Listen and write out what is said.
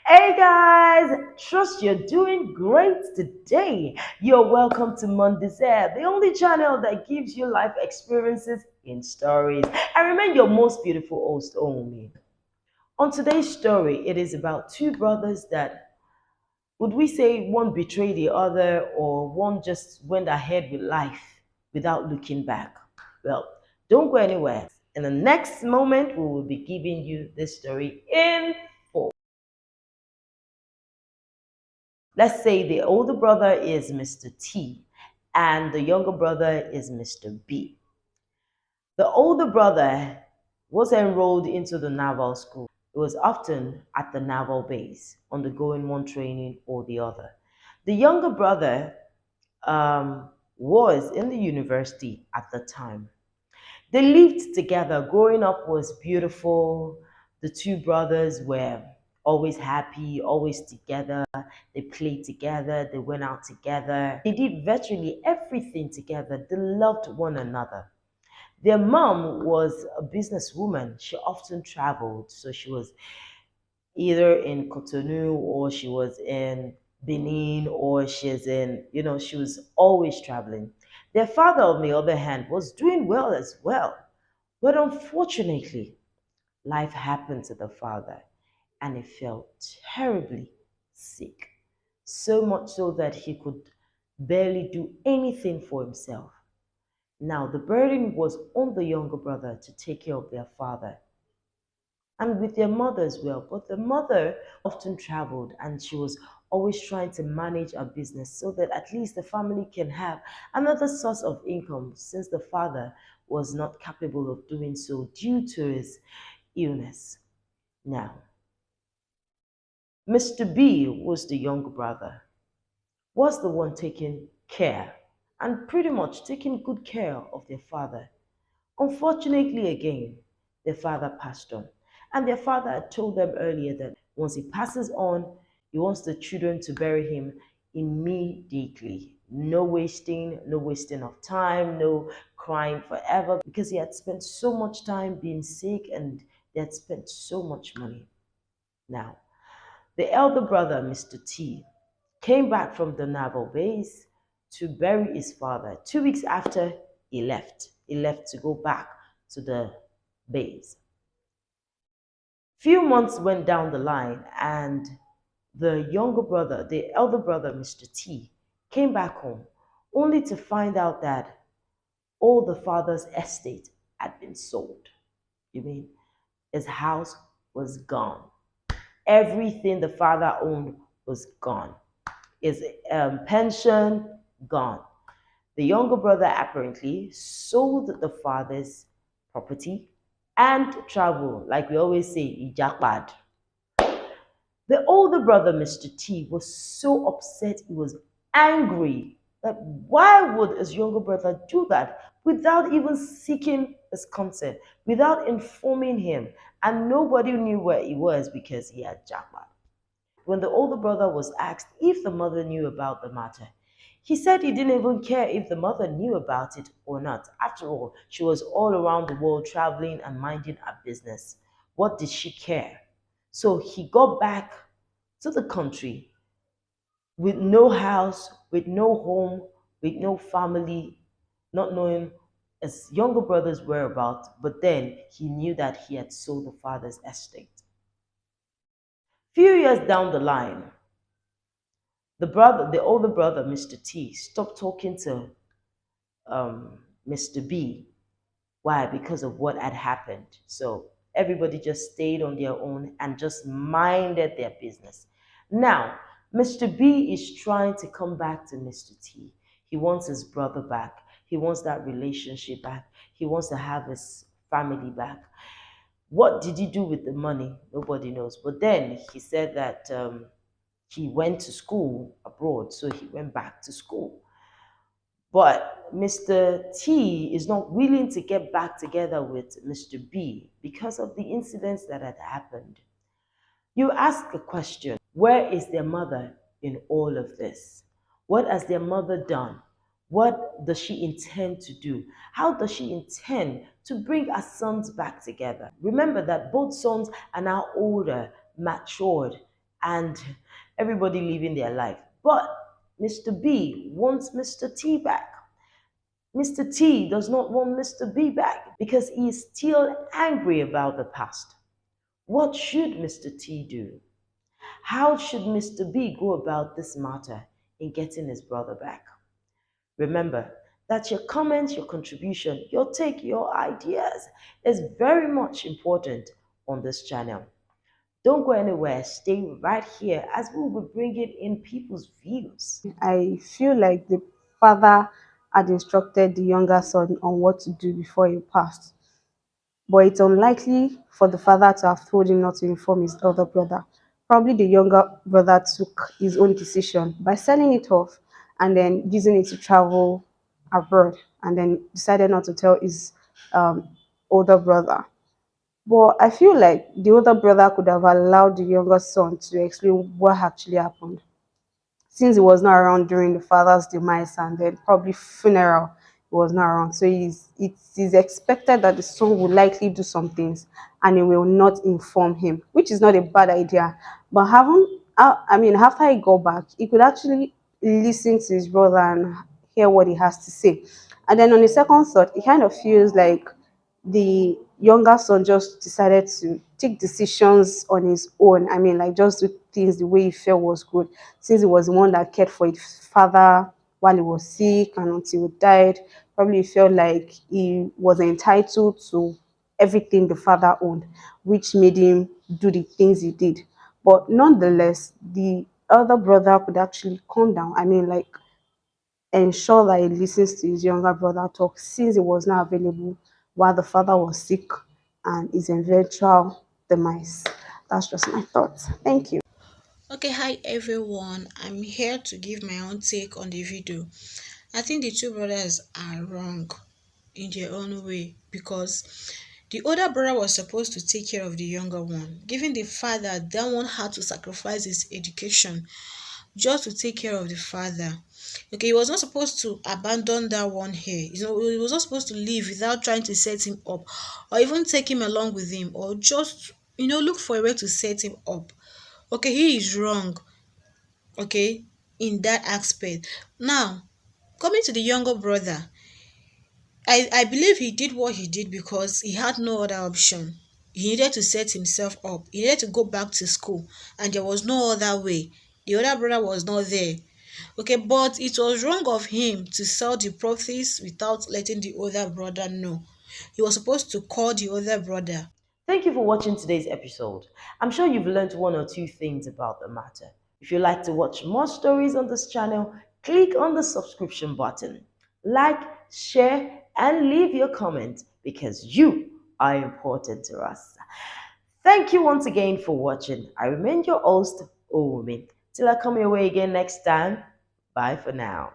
Hey guys, trust you're doing great today. You're welcome to Monday's Air, the only channel that gives you life experiences in stories. I remain your most beautiful host, Omi. On today's story, it is about two brothers that would we say one betrayed the other or one just went ahead with life without looking back. Well, don't go anywhere. In the next moment, we will be giving you this story in full. Let's say the older brother is Mr. T and the younger brother is Mr. B. The older brother was enrolled into the naval school. He was often at the naval base, undergoing one training or the other. The younger brother was in the university at the time. They lived together. Growing up was beautiful. The two brothers were always happy, always together. They played together, they went out together. They did virtually everything together. They loved one another. Their mom was a businesswoman. She often traveled. So she was either in Cotonou or she was in Benin or she's in, she was always traveling. Their father, on the other hand, was doing well as well. But unfortunately, life happened to the father and he fell terribly sick. So much so that he could barely do anything for himself. Now, the burden was on the younger brother to take care of their father and with their mother as well. But the mother often traveled and she was always trying to manage a business so that at least the family can have another source of income since the father was not capable of doing so due to his illness. Now, Mr. B was the younger brother, was the one taking care and pretty much taking good care of their father. Unfortunately, again, their father passed on. And their father had told them earlier that once he passes on, he wants the children to bury him immediately. No wasting, no wasting of time, no crying forever, because he had spent so much time being sick and they had spent so much money. Now, the elder brother, Mr. T, came back from the naval base to bury his father. 2 weeks after he left to go back to the base. Few months went down the line and the younger brother, the elder brother, Mr. T, came back home only to find out that all the father's estate had been sold. You mean his house was gone? Everything the father owned was gone. His pension gone. The younger brother apparently sold the father's property and travel, like we always say, ijakbad. The older brother, Mr. T, was so upset, he was angry that why would his younger brother do that without even seeking his consent, without informing him, and nobody knew where he was because he had jackpot. When the older brother was asked if the mother knew about the matter, he said he didn't even care if the mother knew about it or not. After all, she was all around the world traveling and minding her business. What did she care? So he got back to the country with no house, with no home, with no family, not knowing his younger brother's whereabouts, but then he knew that he had sold the father's estate. Few years down the line, the older brother, Mr. T, stopped talking to Mr. B. Why? Because of what had happened. So everybody just stayed on their own and just minded their business. Now, Mr. B is trying to come back to Mr. T. He wants his brother back. He wants that relationship back. He wants to have his family back. What did he do with the money? Nobody knows. But then he said that he went to school abroad, so he went back to school. But Mr. T is not willing to get back together with Mr. B because of the incidents that had happened. You ask a question, where is their mother in all of this? What has their mother done? What does she intend to do? How does she intend to bring her sons back together? Remember that both sons are now older, matured, and everybody living their life. But Mr. B wants Mr. T back. Mr. T does not want Mr. B back because he is still angry about the past. What should Mr. T do? How should Mr. B go about this matter in getting his brother back? Remember that your comments, your contribution, your take, your ideas is very much important on this channel. Don't go anywhere, stay right here as we will be bringing in people's views. I feel like the father had instructed the younger son on what to do before he passed. But it's unlikely for the father to have told him not to inform his elder brother. Probably the younger brother took his own decision by selling it off and then using it to travel abroad and then decided not to tell his um, older brother. But I feel like the older brother could have allowed the younger son to explain what actually happened since he was not around during the father's demise and then probably funeral, he was not around. So it is expected that the son will likely do some things and he will not inform him, which is not a bad idea. But I mean, after he got back, he could actually listen to his brother and hear what he has to say. And then on the second thought, it kind of feels like the younger son just decided to take decisions on his own. I mean, like just do things the way he felt was good, since he was the one that cared for his father while he was sick and until he died. Probably he felt like he was entitled to everything the father owned, which made him do the things he did. But nonetheless, the elder brother could actually calm down. I mean, like ensure that he listens to his younger brother talk since he was not available while the father was sick and his eventual demise. That's just my thoughts. Thank you. Okay, hi everyone. I'm here to give my own take on the video. I think the two brothers are wrong in their own way because the older brother was supposed to take care of the younger one, giving the father that one had to sacrifice his education just to take care of the father. Okay, he was not supposed to abandon that one here. He was not supposed to leave without trying to set him up, or even take him along with him, or just look for a way to set him up. Okay, he is wrong, okay, in that aspect. Now, coming to the younger brother, I believe he did what he did because he had no other option. He needed to set himself up. He needed to go back to school, and there was no other way. The other brother was not there. Okay, but it was wrong of him to sell the profits without letting the other brother know. He was supposed to call the other brother. Thank you for watching today's episode. I'm sure you've learned one or two things about the matter. If you'd like to watch more stories on this channel, click on the subscription button. Like, share, and leave your comment because you are important to us. Thank you once again for watching. I remain your host, Omi. Till I come your way again next time, bye for now.